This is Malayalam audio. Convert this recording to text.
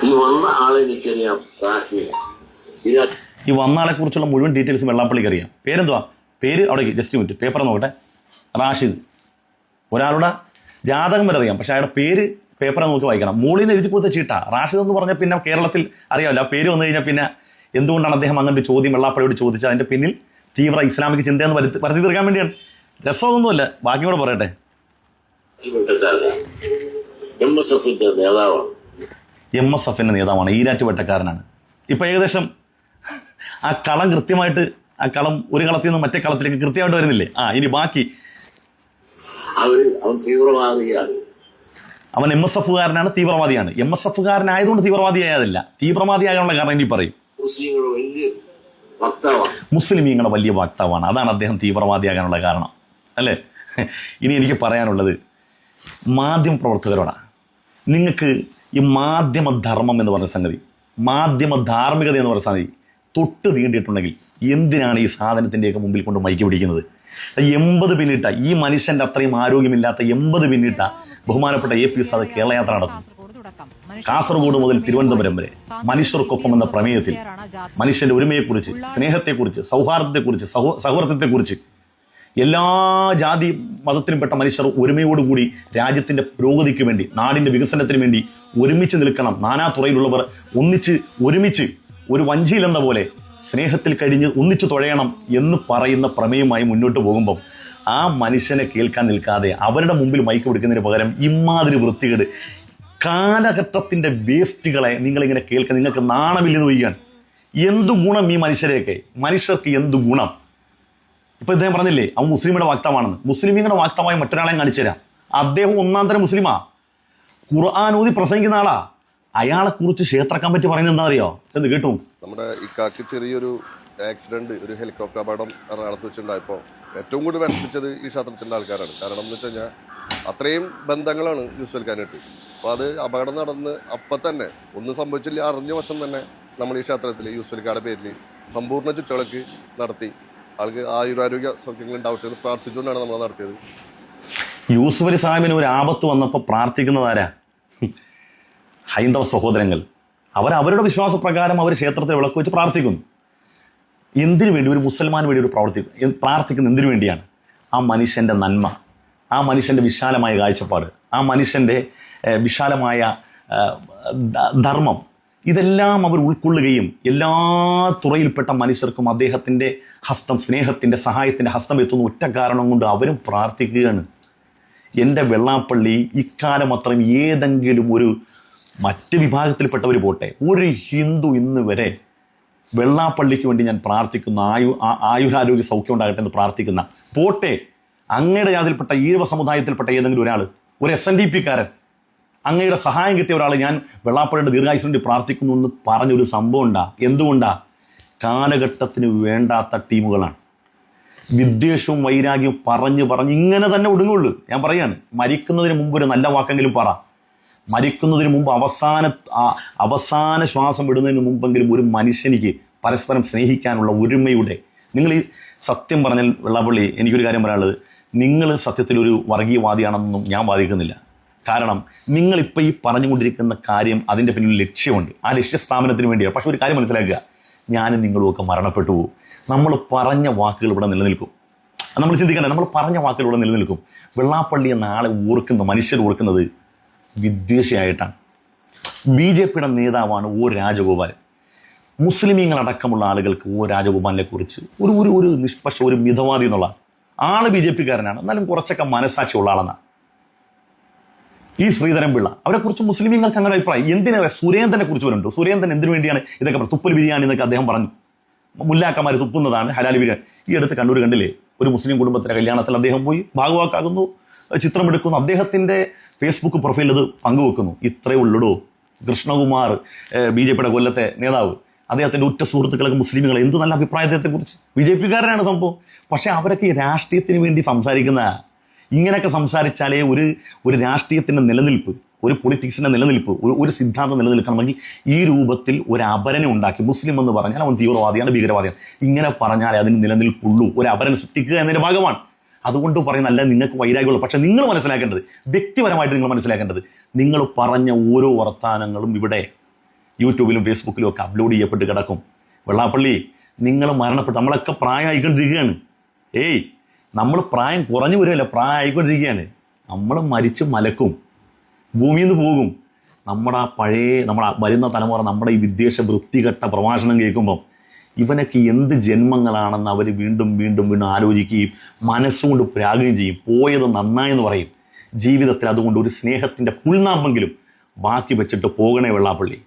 ഈ വന്ന ആളെ എനിക്കറിയാം. ഈ വന്ന ആളെ കുറിച്ചുള്ള മുഴുവൻ ഡീറ്റെയിൽസും വെള്ളാപ്പള്ളിക്ക് അറിയാം. പേരെന്തുവാ? പേര് അവിടെ ജസ്റ്റ് മിനിറ്റ് പേപ്പർ നോക്കട്ടെ. റാഷിദ്. ഒരാളുടെ ജാതകം വരെ അറിയാം, പക്ഷെ അയാളുടെ പേര് പേപ്പറെ നോക്കി വായിക്കണം. മുകളിൽ നിന്ന് എഴുതി കൊടുത്ത ചീട്ടാ. റാഷിദ് എന്ന് പറഞ്ഞാൽ പിന്നെ കേരളത്തിൽ അറിയാമല്ലോ, ആ പേര് വന്നു കഴിഞ്ഞാൽ പിന്നെ എന്തുകൊണ്ടാണ് അദ്ദേഹം അങ്ങനെ ഒരു ചോദ്യം വെള്ളാപ്പള്ളിയോട് ചോദിച്ചത്? അതിൻ്റെ പിന്നിൽ തീവ്ര ഇസ്ലാമിക് ചിന്തയെന്ന് വരുത്തി തീർക്കാൻ വേണ്ടിയാണ്. രസമൊന്നുമല്ല. ബാക്കി കൂടെ പറയട്ടെ. MSFന്റെ നേതാവാണ്, ഈരാറ്റുപേട്ടക്കാരനാണ്. ഇപ്പം ഏകദേശം ആ കളം കൃത്യമായിട്ട്, ആ കളം ഒരു കളത്തിൽ നിന്ന് മറ്റേ കളത്തിലേക്ക് കൃത്യമായിട്ട് വരുന്നില്ലേ? ഇനി ബാക്കി. അവൻ MSFകാരനാണ്, തീവ്രവാദിയാണ്. MSFകാരനായതുകൊണ്ട് തീവ്രവാദിയായതല്ല, തീവ്രവാദിയാകാനുള്ള കാരണം ഇനി പറയും. മുസ്ലിമീങ്ങളുടെ വലിയ വക്താവാണ്, അതാണ് അദ്ദേഹം തീവ്രവാദിയാകാനുള്ള കാരണം, അല്ലേ? ഇനി എനിക്ക് പറയാനുള്ളത് മാധ്യമ പ്രവർത്തകരോടാണ്. നിങ്ങൾക്ക് ഈ മാധ്യമധർമ്മം എന്ന് പറഞ്ഞ സംഗതി, മാധ്യമ ധാർമ്മികത എന്ന് പറഞ്ഞ സംഗതി തൊട്ട് തീണ്ടിയിട്ടുണ്ടെങ്കിൽ എന്തിനാണ് ഈ സാധനത്തിൻ്റെയൊക്കെ മുമ്പിൽ കൊണ്ട് മൈക്ക് പിടിക്കുന്നത്? 80 പിന്നിട്ട ഈ മനുഷ്യൻ്റെ അത്രയും ആരോഗ്യമില്ലാത്ത 80 പിന്നിട്ട ബഹുമാനപ്പെട്ട AP ഉസ്താദ് കേരളയാത്ര നടത്തും. കാസർഗോഡ് മുതൽ തിരുവനന്തപുരം വരെ മനുഷ്യർക്കൊപ്പം എന്ന പ്രമേയത്തിൽ മനുഷ്യന്റെ ഒരുമയെക്കുറിച്ച്, സ്നേഹത്തെക്കുറിച്ച്, സൗഹാർദ്ദത്തെക്കുറിച്ച്, സൗഹൃദത്തെക്കുറിച്ച്, എല്ലാ ജാതി മതത്തിലുംപ്പെട്ട മനുഷ്യർ ഒരുമയോടുകൂടി രാജ്യത്തിന്റെ പുരോഗതിക്ക് വേണ്ടി, നാടിന്റെ വികസനത്തിന് വേണ്ടി ഒരുമിച്ച് നിൽക്കണം, നാനാ തുറയിലുള്ളവർ ഒരുമിച്ച് ഒരു വഞ്ചിയിലെന്ന പോലെ സ്നേഹത്തിൽ കഴിഞ്ഞ് ഒന്നിച്ചു തുഴയണം എന്ന് പറയുന്ന പ്രമേയമായി മുന്നോട്ട് പോകുമ്പം ആ മനുഷ്യനെ കേൾക്കാൻ നിൽക്കാതെ അവരുടെ മുമ്പിൽ മൈക്ക് പിടിക്കുന്നതിന് പകരം ഇമാതിരി വൃത്തികേട് കാലഘട്ടത്തിന്റെ വേസ്റ്റുകളെ നിങ്ങളിങ്ങനെ കേൾക്കാൻ നിങ്ങൾക്ക് നാണമില്ലെന്ന് വയ്യാണ്. എന്തു ഗുണം ഈ മനുഷ്യർക്ക് എന്തു ഗുണം? ഇപ്പൊ ഇദ്ദേഹം പറഞ്ഞില്ലേ അവൻ മുസ്ലിമിയുടെ വാക്താവാണെന്ന്. മുസ്ലിമീങ്ങളുടെ വാക്താവായി മറ്റൊരാളെയും കാണിച്ചു തരാം. അദ്ദേഹം ഒന്നാം തരം മുസ്ലിമാ, ഖുർആൻ ഓതി പ്രസംഗിക്കുന്ന ആളാ. അയാളെ കുറിച്ച് ക്ഷേത്രക്കാൻ പറ്റി പറയുന്നത് എന്താ അറിയോ? എന്ത് കേട്ടു? നമ്മുടെ ഇക്കാക്ക് ചെറിയൊരു ആക്സിഡന്റ്, ഒരു ഹെലികോപ്റ്റർ അപകടം എറണാകുളത്ത് വെച്ചിട്ടുണ്ടായപ്പോൾ ഏറ്റവും കൂടുതൽ വിഷമിച്ചത് ഈ ക്ഷേത്രത്തിൻ്റെ ആൾക്കാരാണ്. കാരണം എന്ന് വെച്ച് കഴിഞ്ഞാൽ അത്രയും ബന്ധങ്ങളാണ് യൂസുഫ് ഖാനായിട്ട്. അപ്പോൾ അത് അപകടം നടന്ന് അപ്പം തന്നെ ഒന്നും സംഭവിച്ചില്ല, അറിഞ്ഞ വശം തന്നെ നമ്മൾ ഈ ക്ഷേത്രത്തിൽ യൂസുഫ് ഖാന്റെ പേരിൽ സമ്പൂർണ്ണ ചുറ്റുവിളക്ക് നടത്തി ആൾക്ക് ആയുരാരോഗ്യ സൗഖ്യങ്ങൾ ഉണ്ടാവട്ടെ എന്ന് പ്രാർത്ഥിച്ചുകൊണ്ടാണ് നമ്മൾ നടത്തിയത്. യൂസുഫ് അലി സാഹിബിന് ഒരു ആപത്ത് വന്നപ്പോൾ പ്രാർത്ഥിക്കുന്നതാരാ? ഹൈന്ദവ സഹോദരങ്ങൾ. അവരുടെ വിശ്വാസപ്രകാരം അവർ ക്ഷേത്രത്തിൽ വിളക്ക് വെച്ച് പ്രാർത്ഥിക്കുന്നു. എന്തിനു വേണ്ടി? ഒരു മുസൽമാന് വേണ്ടി ഒരു പ്രാർത്ഥിക്കുന്ന എന്തിനു വേണ്ടിയാണ്? ആ മനുഷ്യൻ്റെ നന്മ, ആ മനുഷ്യൻ്റെ വിശാലമായ കാഴ്ചപ്പാട്, ആ മനുഷ്യൻ്റെ വിശാലമായ ധർമ്മം, ഇതെല്ലാം അവർ ഉൾക്കൊള്ളുകയും എല്ലാ തുറയിൽപ്പെട്ട മനുഷ്യർക്കും അദ്ദേഹത്തിൻ്റെ ഹസ്തം, സ്നേഹത്തിൻ്റെ, സഹായത്തിൻ്റെ ഹസ്തം എത്തുന്ന ഒറ്റ കാരണം കൊണ്ട് അവരും പ്രാർത്ഥിക്കുകയാണ്. എൻ്റെ വെള്ളാപ്പള്ളി ഇക്കാലം അത്രയും ഏതെങ്കിലും ഒരു മറ്റ് വിഭാഗത്തിൽപ്പെട്ടവർ പോട്ടെ, ഒരു ഹിന്ദു ഇന്ന് വരെ വെള്ളാപ്പള്ളിക്ക് വേണ്ടി ഞാൻ പ്രാർത്ഥിക്കുന്ന ആയുരാരോഗ്യ സൗഖ്യം ഉണ്ടാകട്ടെ എന്ന് പ്രാർത്ഥിക്കുന്ന പോട്ടെ, അങ്ങയുടെ ജാതിയിൽപ്പെട്ട ഈഴവ സമുദായത്തിൽപ്പെട്ട ഏതെങ്കിലും ഒരാൾ, ഒരു SNDP-കാരൻ, അങ്ങയുടെ സഹായം കിട്ടിയ ഒരാൾ ഞാൻ വെള്ളാപ്പള്ളിയുടെ ദീർഘായുസിന് വേണ്ടി പ്രാർത്ഥിക്കുന്നു എന്ന് പറഞ്ഞൊരു സംഭവം ഉണ്ടാ? എന്തുകൊണ്ടാ? കാലഘട്ടത്തിന് വേണ്ടാത്ത ടീമുകളാണ്. വിദ്വേഷവും വൈരാഗ്യവും പറഞ്ഞ് ഇങ്ങനെ തന്നെ ഒടുങ്ങുള്ളൂ. ഞാൻ പറയാണ്, മരിക്കുന്നതിന് മുമ്പ് ഒരു നല്ല വാക്കെങ്കിലും പറ. മരിക്കുന്നതിന് മുമ്പ് അവസാന ശ്വാസം വിടുന്നതിന് മുമ്പെങ്കിലും ഒരു മനുഷ്യനിക്ക് പരസ്പരം സ്നേഹിക്കാനുള്ള ഒരുമയുടെ, നിങ്ങൾ ഈ സത്യം പറഞ്ഞാൽ വെള്ളാപ്പള്ളി, എനിക്കൊരു കാര്യം പറയാനുള്ളത്, നിങ്ങൾ സത്യത്തിലൊരു വർഗീയവാദിയാണെന്നൊന്നും ഞാൻ വാദിക്കുന്നില്ല. കാരണം നിങ്ങളിപ്പോൾ ഈ പറഞ്ഞുകൊണ്ടിരിക്കുന്ന കാര്യം അതിൻ്റെ പിന്നിൽ ലക്ഷ്യമുണ്ട്, ആ ലക്ഷ്യസ്ഥാപനത്തിന് വേണ്ടിയാണ്. പക്ഷെ ഒരു കാര്യം മനസ്സിലാക്കുക, ഞാനും നിങ്ങളുമൊക്കെ മരണപ്പെട്ടു പോകും. നമ്മൾ പറഞ്ഞ വാക്കുകൾ ഇവിടെ നിലനിൽക്കും. നമ്മൾ ചിന്തിക്കണ്ടേ, നമ്മൾ പറഞ്ഞ വാക്കുകൾ ഇവിടെ നിലനിൽക്കും. വെള്ളാപ്പള്ളി എന്ന ആളെ മനുഷ്യർ ഓർക്കുന്നത് വിദ്വേഷിയായിട്ടാണ്. BJPയുടെ നേതാവാണ് O രാജഗോപാലൻ. മുസ്ലിമീങ്ങളടക്കമുള്ള ആളുകൾക്ക് O രാജഗോപാലിനെ കുറിച്ച് ഒരു നിഷ്പക്ഷ, ഒരു മിതവാദി എന്നുള്ള ആള് BJPക്കാരനാണ്, എന്നാലും കുറച്ചൊക്കെ മനസ്സാക്ഷിയുള്ള ആളെന്നാണ്. ഈ ശ്രീധരൻപിള്ള, അവരെക്കുറിച്ച് മുസ്ലിമീങ്ങൾക്ക് അങ്ങനെ അഭിപ്രായം. എന്തിനേറെ സുരേന്ദ്രനെ കുറിച്ച് വരുന്നുണ്ട്. സുരേന്ദ്രൻ എന്തിനു വേണ്ടിയാണ് ഇതൊക്കെ? തുപ്പൽ ബിരിയാണി എന്നൊക്കെ അദ്ദേഹം പറഞ്ഞു. മുല്ലാക്കന്മാർ തുപ്പുന്നതാണ് ഹലാൽ ബിരിയാണി. ഈ അടുത്ത് കണ്ണൂർ കണ്ടില്ലേ, ഒരു മുസ്ലിം കുടുംബത്തിൻ്റെ കല്യാണത്തിൽ അദ്ദേഹം പോയി ഭാഗവാക്കാകുന്നു, ചിത്രമെടുക്കുന്നു, അദ്ദേഹത്തിൻ്റെ ഫേസ്ബുക്ക് പ്രൊഫൈലിൽ അത് പങ്കുവെക്കുന്നു. ഇത്രയേ ഉള്ളൂ. കൃഷ്ണകുമാർ, BJPയുടെ കൊല്ലത്തെ നേതാവ്, അദ്ദേഹത്തിൻ്റെ ഉറ്റ സുഹൃത്തുക്കളൊക്കെ മുസ്ലിമുകൾ, എന്ത് നല്ല അഭിപ്രായം അദ്ദേഹത്തെക്കുറിച്ച്. BJPക്കാരനാണ് സംഭവം. പക്ഷേ അവരൊക്കെ ഈ രാഷ്ട്രീയത്തിന് വേണ്ടി സംസാരിക്കുന്ന, ഇങ്ങനെയൊക്കെ സംസാരിച്ചാലേ ഒരു രാഷ്ട്രീയത്തിൻ്റെ നിലനിൽപ്പ്, ഒരു പൊളിറ്റിക്സിൻ്റെ നിലനിൽപ്പ്, ഒരു സിദ്ധാന്തം നിലനിൽക്കണമെങ്കിൽ ഈ രൂപത്തിൽ ഒരു അപരനെ ഉണ്ടാക്കി, മുസ്ലിം എന്ന് പറഞ്ഞാൽ അവൻ തീവ്രവാദിയാണ്, ഭീകരവാദിയാണ്, ഇങ്ങനെ പറഞ്ഞാലേ അതിന് നിലനിൽപ്പുള്ളൂ. ഒരു അപരനെ സൃഷ്ടിക്കുക എന്നതിൻ്റെ ഭാഗമാണ്. അതുകൊണ്ട് പറയുന്നല്ല നിങ്ങൾക്ക് വൈരാഗ്യമുള്ളൂ. പക്ഷെ നിങ്ങൾ മനസ്സിലാക്കേണ്ടത്, വ്യക്തിപരമായിട്ട് നിങ്ങൾ മനസ്സിലാക്കേണ്ടത്, നിങ്ങൾ പറഞ്ഞ ഓരോ വർത്താനങ്ങളും ഇവിടെ യൂട്യൂബിലും ഫേസ്ബുക്കിലും ഒക്കെ അപ്ലോഡ് ചെയ്യപ്പെട്ട് കിടക്കും. വെള്ളാപ്പള്ളി, നിങ്ങൾ മരണപ്പെട്ടു, നമ്മളൊക്കെ പ്രായം ആയിക്കൊണ്ടിരിക്കുകയാണ്. ഏയ്, നമ്മൾ പ്രായം കുറഞ്ഞു വരുമല്ല, പ്രായം ആയിക്കൊണ്ടിരിക്കുകയാണ്. നമ്മൾ മരിച്ച് മലക്കും, ഭൂമിയിൽ നിന്ന് പോകും. നമ്മുടെ വരുന്ന തലമുറ നമ്മുടെ ഈ വിദ്വേഷ വൃത്തികെട്ട പ്രഭാഷണം കേൾക്കുമ്പം ഇവനൊക്കെ എന്ത് ജന്മങ്ങളാണെന്ന് അവർ വീണ്ടും വീണ്ടും വീണ്ടും ആലോചിക്കുകയും മനസ്സുകൊണ്ട് പ്രാകുകയും ചെയ്യും. പോയത് നന്നായെന്ന് പറയും. ജീവിതത്തിൽ അതുകൊണ്ട് ഒരു സ്നേഹത്തിൻ്റെ പുൽനാമ്പെങ്കിലും ബാക്കി വെച്ചിട്ട് പോകണേ വെള്ളാപ്പള്ളി.